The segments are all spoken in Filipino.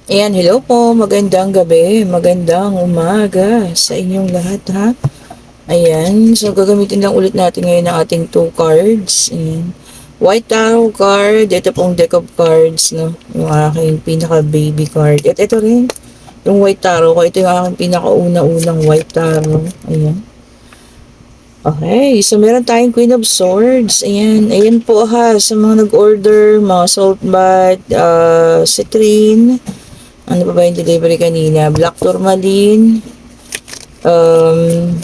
Ayan, hello po. Magandang gabi, magandang umaga sa inyong lahat ha. Ayan, so gagamitin lang ulit natin ngayon ang ating two cards. Ayan. White Tarot card, ito pong deck of cards, no? Yung aking pinaka-baby card. At ito rin, yung White Tarot ko. Ito yung aking pinaka-una-unang White Tarot. Ayan. Okay, so meron tayong Queen of Swords. Ayan, ayan po ha, sa mga nag-order, mga salt bath, citrine, ano pa ba yung delivery kanina? Black tourmaline. Um,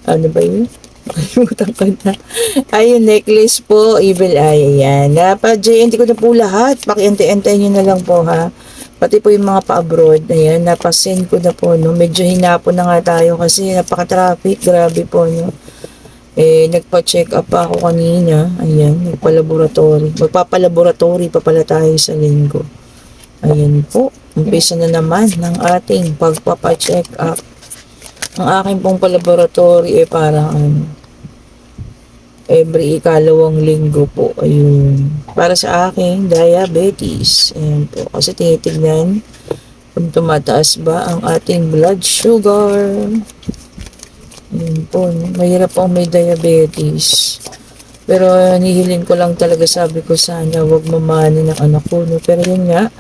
ano ba yun? Kalimutan ko na. Ayun, necklace po. Evil Eye. Ayan. Napa-JNT ko na po lahat. Pakiantay-antay nyo na lang po ha. Pati po yung mga pa-abroad. Ayan, napasend ko na po. No? Medyo hinapon na nga tayo kasi napaka-traffic. Grabe po. No? Nagpa-check up pa ako kanina. Ayan, nagpa-laboratory. Magpapa-laboratory pa pala tayo sa linggo. Ayan po, umpisa na naman ng ating pagpapacheck up. Ang aking pong palaboratory parang every ikalawang linggo po. Ayun. Para sa aking diabetes. Ayan po. Kasi tinitignan kung tumataas ba ang ating blood sugar. Ayan po. No? Mahirap pong may diabetes. Pero nihilin ko lang talaga, sabi ko sana wag mamana ng anak ko. No? Pero yun nga,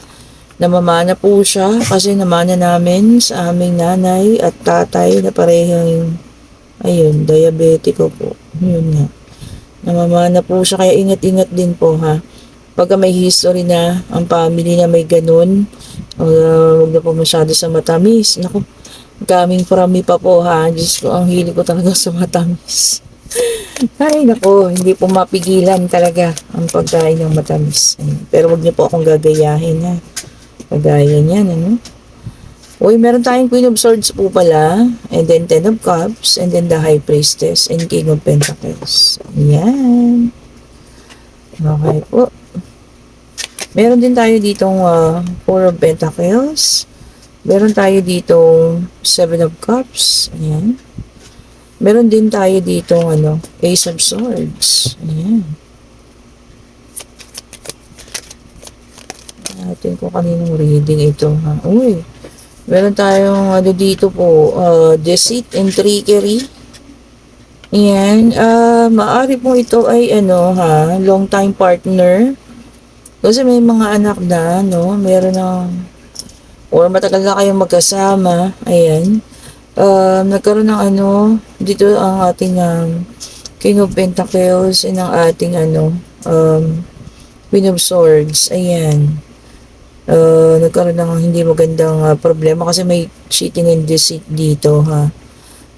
namamana po siya kasi namana namin sa aming nanay at tatay na parehong, ayun, diabetiko po. Yun nga. Namamana po siya kaya ingat-ingat din po ha. Pagka may history na ang family na may ganun, huwag na po masyado sa matamis. Naku, kaming parami pa po ha. Diyos ko, ang hili ko talaga sa matamis. Ay, naku, hindi po mapigilan talaga ang pagkain ng matamis. Pero wag niyo po akong gagayahin ha. Kagaya niyan, ano? Uy, meron tayong Queen of Swords po pala, and then Ten of Cups, and then the High Priestess, and King of Pentacles. Ayan. Okay po. Meron din tayo ditong Four of Pentacles. Meron tayo ditong Seven of Cups. Ayan. Meron din tayo ditong Ace of Swords. Ayan. Natin kung kaninong reading ito. Ha? Uy, meron tayong dito po, deceit and trickery. Ayan, maaari po ito ay long time partner. Kasi may mga anak na, no, meron na, or matagal na kayong magkasama. Ayan, nagkaroon ng dito ang ating King of Pentacles and ang ating Queen of Swords. Ayan. Nagkaroon ng hindi magandang problema kasi may cheating and deceit dito ha.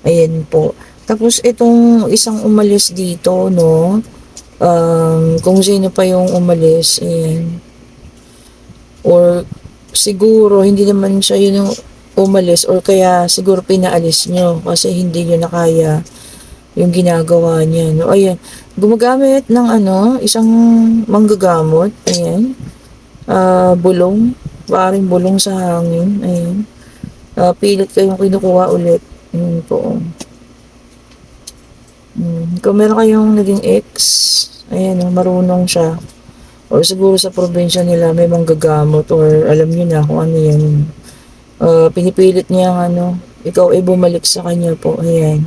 Ayan po. Tapos itong isang umalis dito, no, kung sino pa yung umalis, ayan. Or siguro hindi naman siya yun yung umalis or kaya siguro pinaalis nyo kasi hindi nyo na kaya yung ginagawa niya. No? Ayan, gumagamit ng isang manggagamot, ayan. Bulong, paring bulong sa hangin, ayan. Pilit kayong kinukuha ulit. Ayan po. Kung meron kayong naging ex, ayan, marunong siya. Or siguro sa probinsya nila may manggagamot or alam niyo na kung ano yan. Pinipilit niya ikaw ay bumalik sa kanya po, ayan.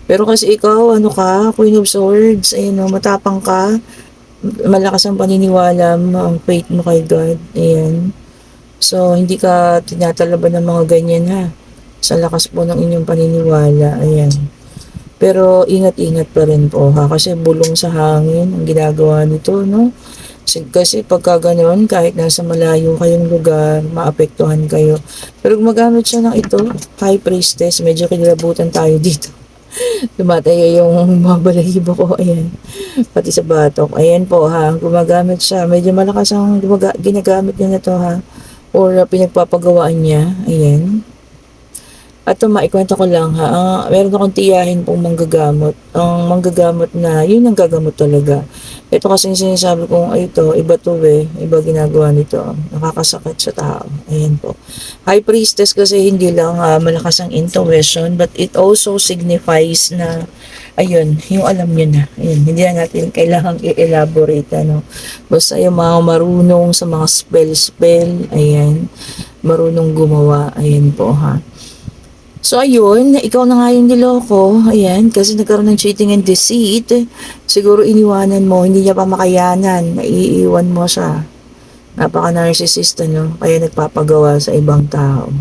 Pero kasi ikaw, Queen of Swords, ayan, matapang ka, malakas ang paniniwala mo, ang faith mo kay God. Ayan. So, hindi ka tinatalaban ng mga ganyan ha. Sa lakas po ng inyong paniniwala. Ayan. Pero ingat-ingat pa rin po ha. Kasi bulong sa hangin ang ginagawa nito, no? Kasi pagka ganoon, kahit nasa malayo kayong lugar, maapektuhan kayo. Pero gumagamit siya ng ito, High Priestess, medyo kinilabutan tayo dito. Tumatayo yung mga balahibo ko. Ayan. Pati sa batok. Ayan po ha. Gumagamit siya. Medyo malakas ang ginagamit niya na to ha. Or pinagpapagawaan niya. Ayan. At maikwento ko lang ha. Meron akong tiyahin pong manggagamot. Ang manggagamot na, yun ang gagamot talaga. Ito kasi sinasabi kong, ito, iba to iba ginagawa nito. Nakakasakit sa tao. Ayan po. High Priestess kasi hindi lang malakas ang intuition, but it also signifies na Ayun, yung alam nyo na. Ayun, hindi na natin kailangang i-elaborate, ano. Basta yung mga marunong sa mga spell-spell, ayan, marunong gumawa, ayan po ha. So ayun, ikaw na nga yung niloko, ayan, kasi nagkaroon ng cheating and deceit. Siguro iniwanan mo, hindi niya pa makayanan, naiiwan mo siya. Napaka-narcissist, ano, kaya nagpapagawa sa ibang tao.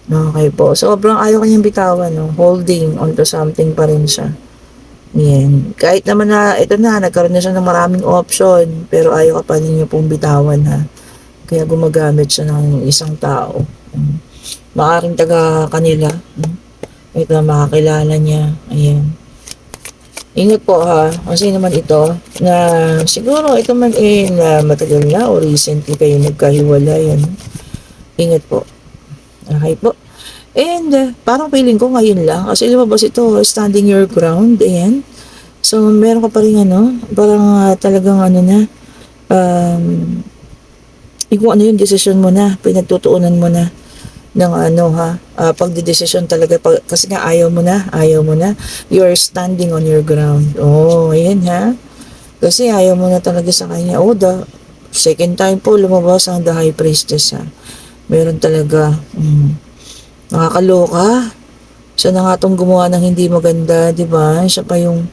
Okay po, sobrang ayaw kanyang bitawan, no, holding onto something pa rin siya. Yan. Kahit naman na, ito na, nagkaroon na siya ng maraming option, pero ayaw ka pa rin niya pong bitawan, ha. Kaya gumagamit siya ng isang tao. Maaring taga kanila. Ito na makakilala niya. Ayan. Ingat po ha, kasi naman ito, na siguro ito man na matagal na o recently kayo nagkahiwalay. Ano? Ingat po. Okay po. And parang feeling ko ngayon lang, kasi lumabas ito, standing your ground, ayan. So, meron ka pa rin ano, parang talagang ano na, kung ano yung decision mo na, pinagtutuunan mo na ng ano ha, pagdidesisyon talaga, kasi nga ayaw mo na, you're standing on your ground. Oh, ayan ha. Kasi ayaw mo na talaga sa kanya. Oh, the second time po lumabas ang the high priestess ha. Meron talaga, nakakaloka. Siya na nga tong gumawa ng hindi maganda, di ba? Siya pa yung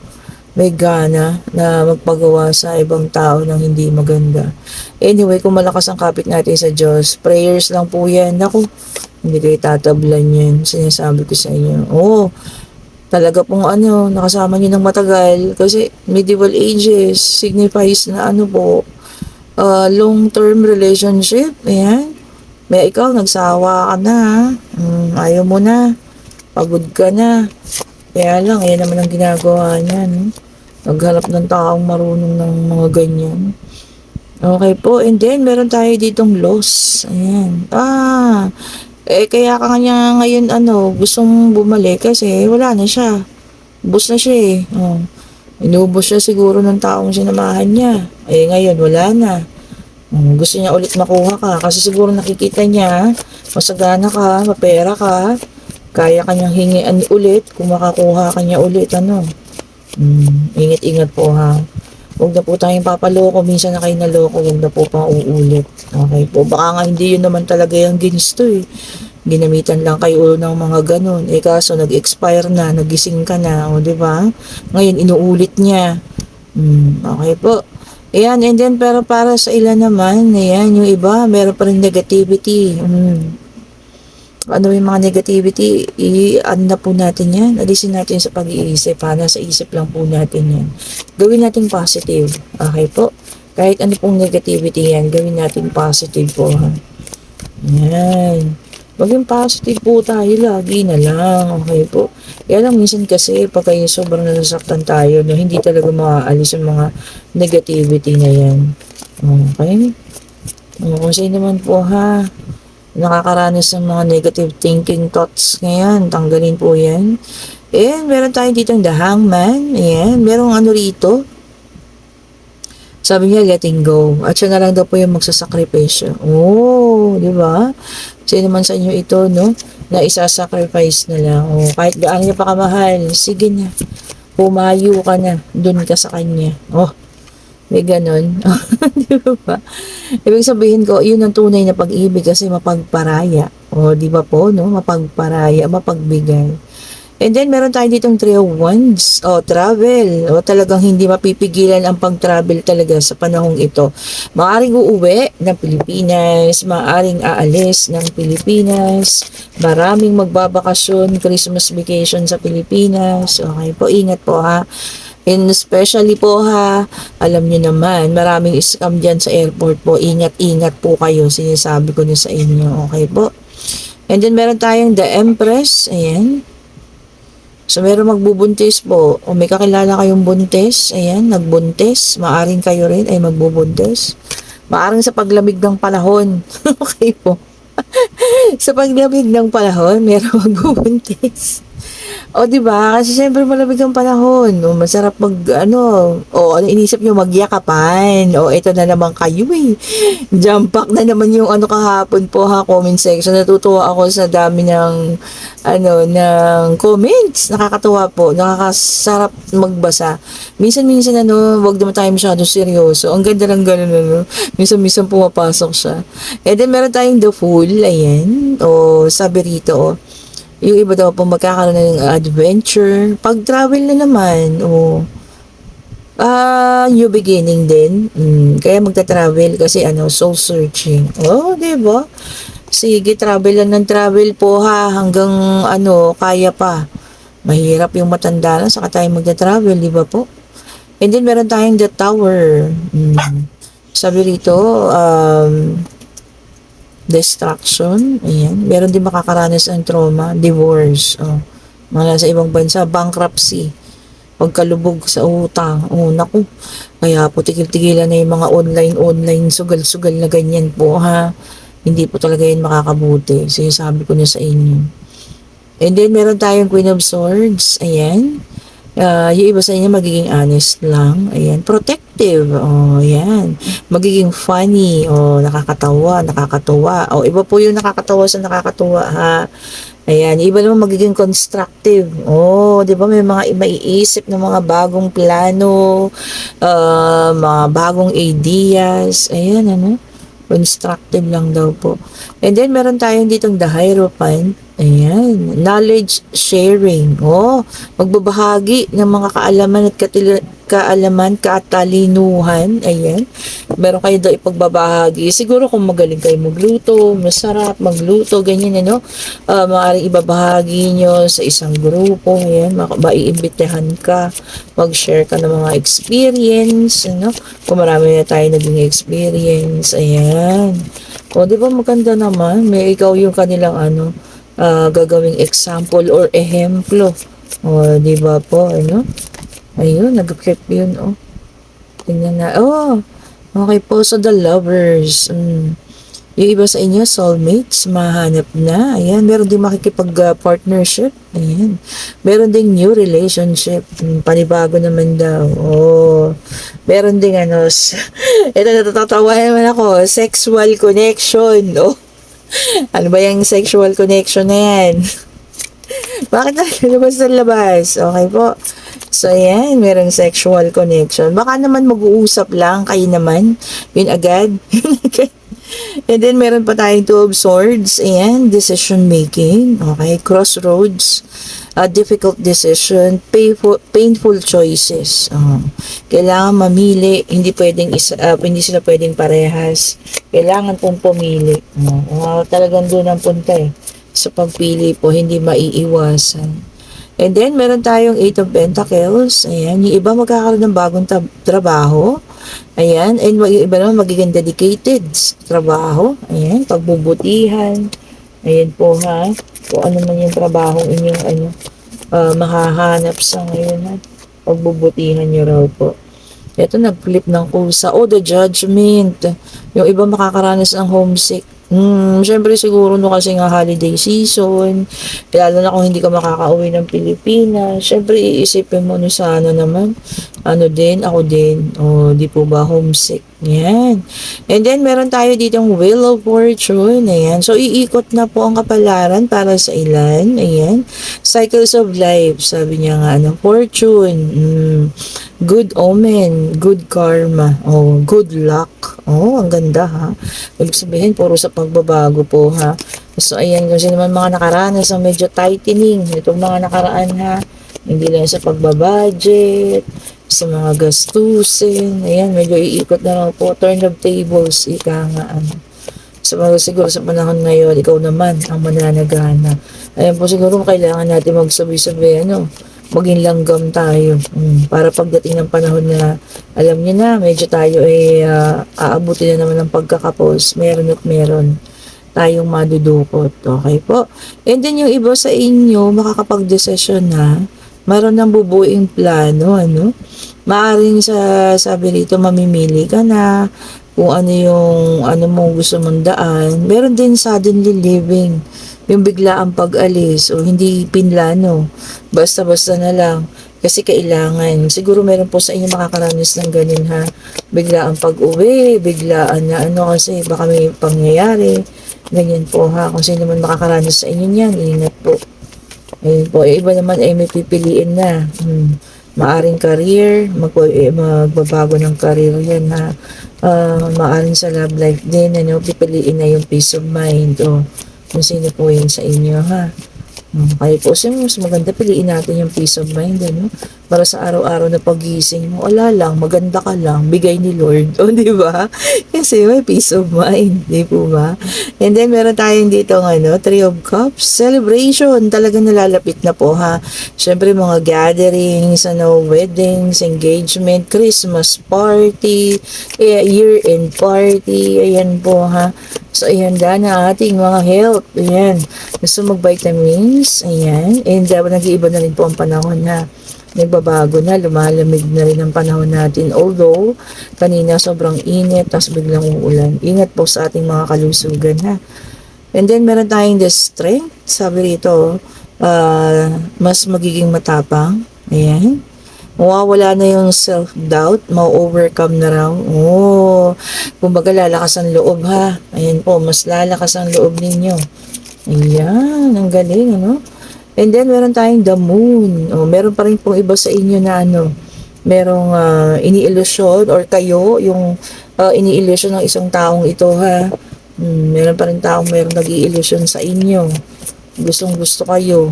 may gana na magpagawa sa ibang tao ng hindi maganda. Anyway, kung malakas ang kapit natin sa Diyos, prayers lang po yan. Naku, hindi kayo tatablan yan. Sinasabi ko sa inyo. Oo, talaga pong ano, nakasama nyo ng matagal. Kasi medieval ages signifies na ano po, long-term relationship. Ayan. May ikaw, nagsawa ka na. Ayaw mo na. Pagod ka na. Kaya lang, ayan naman ang ginagawa niya. No? Naghanap ng taong marunong ng mga ganyan. Okay po. And then, meron tayo ditong loss. Ayan. Kaya ka nga ngayon, ano, gustong bumalik kasi wala na siya. Ubus na siya eh. Oh. Inubos siya siguro ng taong sinamahan niya. Ngayon, wala na. Gusto niya ulit makuha ka kasi siguro nakikita niya, masagana ka, mapera ka, kaya kanyang hingian ulit kung makakuha kanya ulit, ano. Ingat-ingat po ha. Huwag na po tayong papaloko, minsan na kayo naloko, huwag na po pang uulit. Okay po, baka nga hindi yun naman talaga yung ginusto eh. Ginamitan lang kayo ng mga ganun. Kaso nag-expire na, nagising ka na, o di ba? Ngayon inuulit niya. Okay po. Ayan, and then pero para sa ilan naman, ayan, yung iba, meron pa rin negativity. Ano yung mga negativity, ano na po natin yan, alisin natin sa pag-iisip, nasa isip lang po natin yan. Gawin natin positive, okay po? Kahit ano pong negativity yan, gawin natin positive po, ha? Yan. Maging positive po tayo lagi na lang, okay po? Kaya lang minsan kasi, pag kayo sobrang nasasaktan tayo, no, hindi talaga maaalis yung mga negativity na yan. Okay? Kung sino naman po, ha? Nakakaranas ng mga negative thinking thoughts ngayon, tanggalin po yan. And meron tayo dito the hangman. Ayan, merong ano rito. Sabi niya, letting go. At siya na lang daw po yung magsasakripisyo. Oh, di ba? Sino naman sa inyo ito, no? Na isasacrifice na lang. Oh, kahit gaano niya pa kamahal, sige na. Pumayo ka na. Doon ka sa kanya. Oh, may ganon. Di ba? Ibig sabihin ko, yun ang tunay na pag-ibig kasi mapagparaya. O, di ba po, no? Mapagparaya, mapagbigay. And then, meron tayo ditong 3 of Wands. O, travel. O, talagang hindi mapipigilan ang pag-travel talaga sa panahong ito. Maaring uuwi ng Pilipinas, maaring aalis ng Pilipinas, maraming magbabakasyon, Christmas vacation sa Pilipinas. Okay po, ingat po ha. And especially po ha, alam niyo naman, maraming scam dyan sa airport po. Ingat-ingat po kayo, sinasabi ko na sa inyo. Okay po. And then meron tayong the Empress. Ayan. So meron magbubuntis po. O may kakilala kayong buntis. Ayan, nagbuntis. Maaring kayo rin ay magbubuntis. Maaring sa paglamig ng panahon. Okay po. Sa paglamig ng panahon, meron magbubuntis. O, 'di ba? Kasi siyempre malamig ang panahon, o masarap mag-ano, o ano inisip niyo magyakapan, o ito na naman kayo, eh. Jam pack na naman yung ano kahapon po ha, comment section. Natutuwa ako sa dami ng ano, ng comments. Nakakatuwa po, nakakasarap magbasa. Minsan-minsan ano, wag naman tayo masyadong seryoso. Ang ganda lang ganun ano. Minsan-minsan pumapasok siya. And then meron tayong The Fool, ayan. O sabi rito, yung iba daw po magkakaroon na ng adventure. Pag travel na naman, new beginning din. Kaya magta-travel kasi ano, soul searching. Oh, 'di ba? Sige, travel lang ng travel po ha, hanggang ano, kaya pa. Mahirap yung matanda na, saka tayo magta-travel, di ba po? And then meron tayong The Tower. Sabi rito, destruction, ayan. Meron din makakaranas ng trauma, divorce, mga sa ibang bansa, bankruptcy, pagkalubog sa utang, naku, kaya po tigil-tigilan na yung mga online, sugal-sugal na ganyan po ha, hindi po talaga yan makakabuti, sinasabi ko na sa inyo. And then meron tayong Queen of Swords, ayan. Yung iba sa inyo magiging honest lang. Ayan. Protective. Ayan. Magiging funny. Nakakatawa, nakakatuwa. Iba po yung nakakatawa sa nakakatuwa, ha. Ayan. Yung iba naman magiging constructive. Di ba may mga maiisip ng mga bagong plano, mga bagong ideas. Ayan, ano. Constructive lang daw po. And then, meron tayong ditong The Hierophant. Ayan. Knowledge sharing. Magbabahagi ng mga kaalaman at katalinuhan. Ayan. Meron kayo daw ipagbabahagi. Siguro kung magaling kayo magluto, masarap magluto, ganyan, ano. Maaaring ibabahagi nyo sa isang grupo. Ayan. Maiimbitahan ka. Mag-share ka ng mga experience. Ano. Kung marami na tayo naging experience. Ayan. Di ba maganda naman? May ikaw yung kanilang ano, gagawing example or ehemplo. Di ba po, ano? Ayun, nag-clip yun, Tingnan na. Okay po. So, the lovers. Yung iba sa inyo, soulmates, mahanap na. Ayan, meron din makikipag-partnership. Ayan. Meron ding new relationship. Panibago naman daw. Meron ding ano, ito natatawa naman ako, sexual connection. Ano ba yung sexual connection na yan? Bakit na labas sa labas? Okay po. So, ayan, merong sexual connection. Baka naman mag-uusap lang, kayo naman. Yun agad. And then, meron pa tayong Two of Swords. Ayan, decision making. Okay, crossroads. Difficult decision. Painful choices. Kailangan mamili. Hindi pwedeng hindi sila pwedeng parehas. Kailangan pong pumili. Talagang doon ang punta sa pagpili po, hindi maiiwasan. And then, meron tayong Eight of Pentacles. Ayan, yung iba magkakaroon ng bagong trabaho. Ayan, and yung iba naman magiging dedicated sa trabaho. Ayan, pagbubutihan. Ayan po ha. Kung ano man yung trabaho inyong makahanap sa ngayon ha. Pagbubutihan nyo raw po. Ito, nag-flip ng kusa. The Judgment. Yung iba makakaranas ng homesick. Syempre siguro no kasi nga holiday season, lalo na kung hindi ka makakauwi ng Pilipinas, syempre iisipin mo no sana naman, ako din, di po ba homesick, yan. And then meron tayo ditong Wheel of Fortune, ayan, so iikot na po ang kapalaran para sa ilan, ayan, cycles of life, sabi niya nga, fortune, good omen, good karma, good luck, ang ganda ha. Ibig sabihin, puro sa pagbabago po ha. So, ayan, kasi naman mga nakaranas ng medyo tightening. Itong mga nakaraan ha. Hindi lang sa pagbabudget, sa mga gastusin. Ayan, medyo iikot na lang po. Turn of tables, ika nga. So, siguro sa panahon ngayon, ikaw naman ang mananagana. Ayan po, siguro kailangan natin magsabi-sabi, maging langgam tayo. Para pagdating ng panahon na alam niyo na, medyo tayo aabuti na naman ng pagkakapos. Meron at meron tayong madudukot. Okay po? And then yung iba sa inyo, makakapag-desisyon na, mayroon ng bubuing plano, Maaring sabi rito, mamimili ka na, kung ano yung, mo gusto mong daan. Meron din suddenly living. yung bigla ang pag-alis o hindi pinlano, basta-basta na lang kasi kailangan. Siguro meron po sa inyo makakaranas ng ganun ha. Bigla ang pag-uwi, biglaan na ano kasi baka may pangyayari. Ganyan po ha. Kung sino man makakaranas sa inyo niyan, ingat po. Ayun po, iba naman ay may pipiliin na. Maaring career, magbabago ng career yan ha. Maaring sa love life din, ano, pipiliin na yung peace of mind o kung sino po yan sa inyo ha. Kaya po, siyempre, mas maganda piliin natin yung peace of mind, ano? Para sa araw-araw na pagising mo, ala lang, maganda ka lang, bigay ni Lord. O, di ba? Kasi may peace of mind, di po ba? And then, meron tayong dito, ano, Three of Cups, celebration, talagang nalalapit na po, ha? Siyempre, mga gatherings, ano, weddings, engagement, Christmas party, year-end party, ayan po, ha? So, ayan na ating mga health. Ayan. Gusto mag-vitamins. Ayan. And nag-iiba na rin po ang panahon na nagbabago na, lumalamig na rin ang panahon natin. Although, kanina sobrang init, tapos biglang uulan. Ingat po sa ating mga kalusugan, ha. And then, meron tayong the strength. Sabi rito, mas magiging matapang. Ayan. Mawawala na yung self-doubt, ma-overcome na raw. Oh, kumbaga lalakas ang loob ha. Ayan po, mas lalakas ang loob ninyo. Ayan, ang galing, ano? And then, meron tayong the moon. Oh, meron pa rin pong iba sa inyo na ano, merong ini-illusion or kayo, yung ini-illusion ng isang taong ito ha. Meron pa rin taong merong nag-i-illusion sa inyo. Gustong gusto kayo.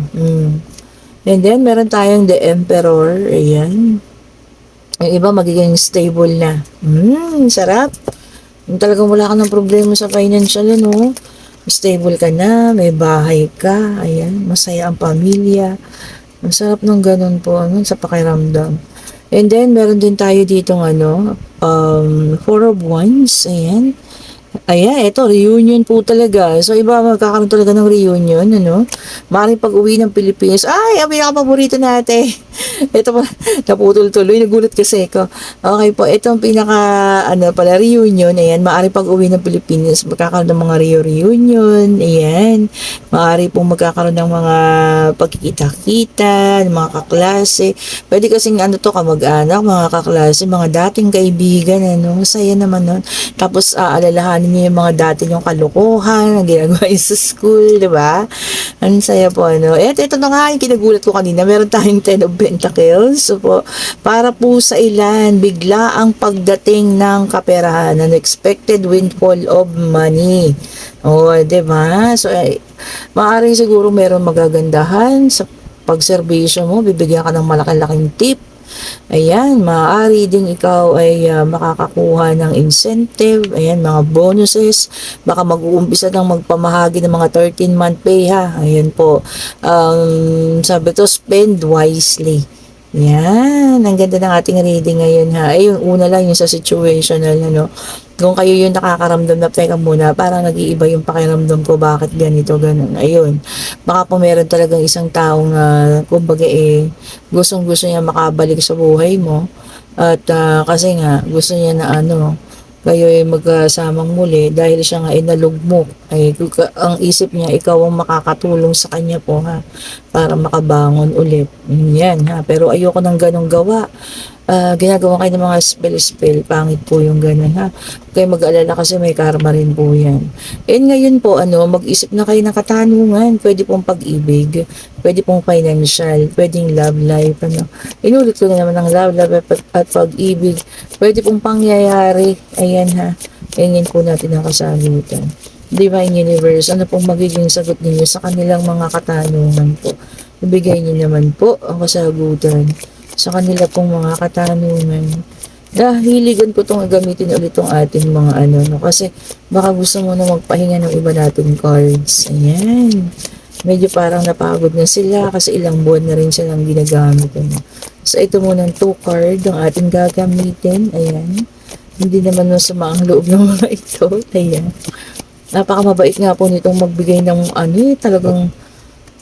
And then, meron tayong the emperor. Ayan. Yung iba magiging stable na. Sarap. Yung talagang wala ka ng problema sa financial, ano. Stable ka na, may bahay ka. Ayan. Masaya ang pamilya. Ang sarap ng ganun po, ano, sa pakiramdam. And then, meron din tayo ditong, ano, Four of Wands. Ayan. Ayan, ito, reunion po talaga. So, iba magkakaroon talaga ng reunion, ano? Maaaring pag-uwi ng Pilipinas. Ay, ang pinaka-paborito natin. Ito pa, naputol tuloy. Nagulat kasi ko. Okay po, ito ang pinaka, ano pala, reunion. Ayan, maaaring pag-uwi ng Pilipinas. Magkakaroon ng mga reunion. Ayan. Maaari pong magkakaroon ng mga pagkikita-kita, ng mga kaklase. Pwede kasing, ano to, kamag-anak, mga kaklase, mga dating kaibigan, ano? Masaya naman nun. Tapos, alalahanin niyo yung mga dati yung kalokohan, ang ginagawa niyo sa school, di ba? Ang saya po, ano. Ito na nga yung kinagulat ko kanina. Meron tayong Ten of Pentacles. So po, para po sa ilan, bigla ang pagdating ng kaperahan, unexpected windfall of money. O, di ba? So, maaaring siguro meron magagandahan sa pagserbisyo mo, bibigyan ka ng malaki-laking tip. Ayan, maaari din ikaw ay makakakuha ng incentive, ayan, mga bonuses, baka mag-uumpisa ng magpamahagi ng mga 13-month pay ha, ayan po, sabi to, spend wisely. Yan, ang ganda ng ating reading ngayon ha. Ay, yung una lang yung sa situational, ano. Kung kayo yung nakakaramdam na, teka muna, parang nag-iiba yung pakiramdam ko, bakit ganito, ganun. Ayun, baka po meron talagang isang taong, kumbaga gustong-gusto niya makabalik sa buhay mo. At kasi nga, gusto niya na ano, kayo ay magkasamang muli dahil siya nga ay nalugmok. Ay, ang isip niya, ikaw ang makakatulong sa kanya po ha, para makabangon ulit. Yan ha, pero ayoko ng ganong gawa. Ginagawa kayo ng mga spell, pangit po yung ganun ha. Kaya mag-alala kasi may karma rin po yan. And ngayon po, ano, mag-isip na kayo ng katanungan. Pwede pong pag-ibig, pwede pong financial, pwedeng love life, ano. Inulit ko na naman ang love life at pag-ibig. Pwede pong pangyayari. Ayan ha. Ayan po natin ang kasagutan. Divine Universe, ano pong magiging sagot ninyo sa kanilang mga katanungan po? Ibigay niyo naman po ang kasagutan sa kanila pong mga katanungan. Hiligan ko itong gamitin ulit itong ating mga ano, no? Kasi baka gusto mo na magpahinga ng iba nating cards. Ayan. Medyo parang napagod na sila kasi ilang buwan na rin silang ginagamit. Ano? So ito muna 2 card ang ating gagamitin. Ayan. Hindi naman masama ang loob ng mga ito. Ayan. Napakamabait nga po nitong magbigay ng ano talagang,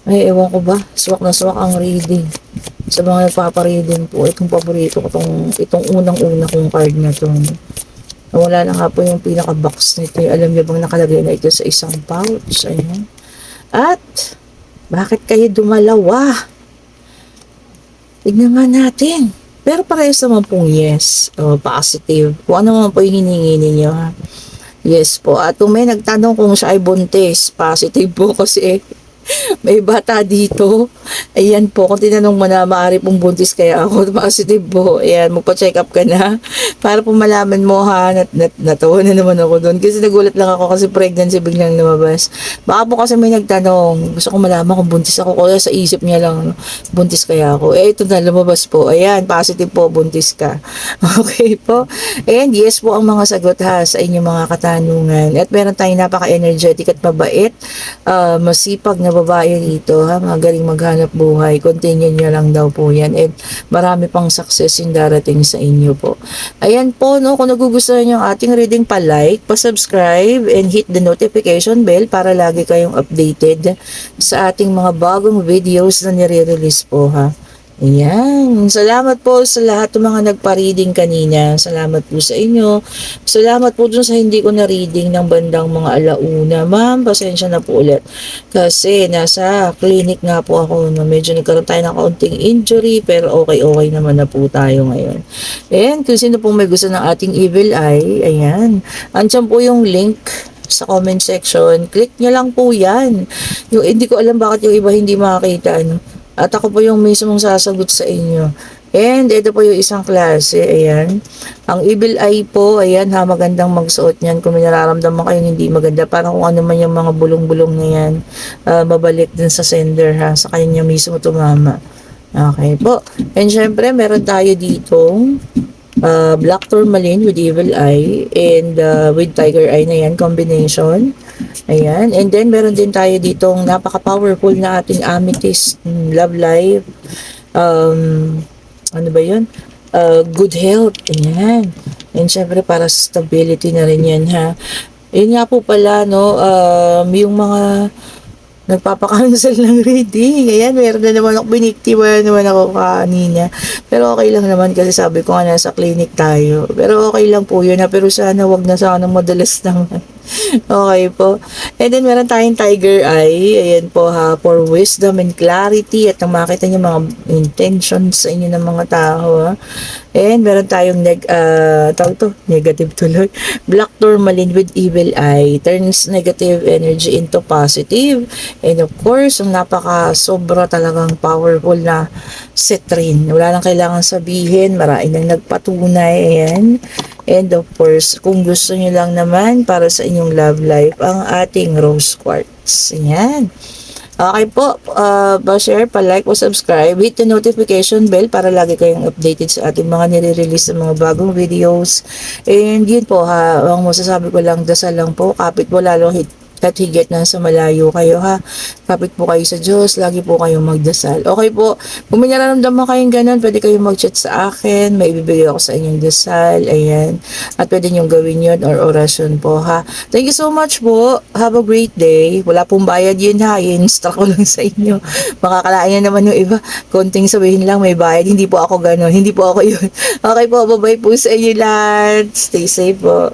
ay ewan ko ba, swak na swak ang reading. Sa mga nagpapareading po, itong paborito ko, itong unang-una kong card na to. Wala na nga po yung pinaka-box nito. Alam niyo bang nakalagay na ito sa isang pouch? Ayan. At bakit kayo dumalawa? Tignan nga natin. Pero parehas naman pong yes, positive. Kung ano naman po yung hiningi ninyo ha. Yes po. At kung may nagtanong kung siya ay buntis, positive po kasi may bata dito. Ayan po, kung tinanong mo na maaari pong buntis kaya ako, positive po. Ayan, magpa-check up ka na. Para po malaman mo ha, natawa na naman ako doon. Kasi nagulat lang ako kasi pregnancy biglang lumabas. Baka po kasi may nagtanong, gusto ko malaman kung buntis ako. Kaya sa isip niya lang, buntis kaya ako. Eh, ito na, lumabas po. Ayan, positive po, buntis ka. Okay po. And yes po ang mga sagot ha sa inyong mga katanungan. At meron tayong napaka-energetic at mabait, masipag na babae dito ha, magaling maghanap buhay, continue nyo lang daw po yan, and marami pang success yung darating sa inyo po. Ayan po, no, kung nagugustuhan nyo ang ating reading, pa-like, pa-subscribe, and hit the notification bell para lagi kayong updated sa ating mga bagong videos na nire-release po ha. Ayan. Salamat po sa lahat ng mga nagpa-reading kanina. Salamat po sa inyo. Salamat po dun sa hindi ko na-reading ng bandang mga alauna. Ma'am, pasensya na po ulit. Kasi nasa clinic nga po ako. No? Medyo nagkaroon tayo ng kaunting injury pero okay naman na po tayo ngayon. Ayan, kung sino pong may gusto ng ating evil eye, ayan. Andiyan po yung link sa comment section. Click nyo lang po yan. Yung, hindi ko alam bakit yung iba hindi makakita. Ano? At ako po yung mismong sasagot sa inyo. And ito po yung isang klase, ayan. Ang evil eye po, ayan ha, magandang magsuot niyan kung may nararamdaman kayong hindi maganda. Parang kung ano man yung mga bulong-bulong na yan, babalik din sa sender ha, sa kanya mismo tumama. Okay po. And syempre, meron tayo ditong black tourmaline with evil eye and with tiger eye na yan, combination. Ayan. And then, meron din tayo ditong napaka-powerful na ating amethyst, love life. Ano ba yun? Good health. Ayan. And syempre, para sa stability na rin yan, ha. Yun nga po pala, no, yung mga nagpapakancel ng reading. Ayan, meron na naman ako, biniktima naman ako kanina. Pero okay lang naman kasi sabi ko nga nasa clinic tayo. Pero okay lang po yun. Pero sana wag na sana madalas naman. Okay po. And then meron tayong tiger eye. Ayan po ha, for wisdom and clarity at nang makita niyo mga intentions sa inyo ng mga tao ha. And meron tayong negative tuloy. Black tourmaline with evil eye turns negative energy into positive. And of course, ang napaka-sobra talagang powerful na citrine. Wala lang kailangan sabihin. Marami nang nagpatunay. Ayan. And of course, kung gusto nyo lang naman para sa inyong love life, ang ating rose quartz. Ayan. Okay po, pa-share, pa-like, pa-subscribe, hit the notification bell para lagi kayong updated sa ating mga nire-release ng mga bagong videos. And yun po ha, ang masasabi ko lang, dasal lang po, kapit mo lalo at higit na sa malayo kayo ha. Kapit po kayo sa Diyos, lagi po kayong magdasal. Okay po, kung may nararamdaman kayong ganun, pwede kayong mag-chat sa akin, may ibibigay ako sa inyong dasal, ayan. At pwede niyong gawin yun or orasyon po ha. Thank you so much po, have a great day. Wala pong bayad yun ha, i-instruct ko lang sa inyo. Makakalaan niya naman yung iba, konting sabihin lang may bayad, hindi po ako ganun, hindi po ako yun. Okay po, bye-bye po sa inyo lahat, stay safe po.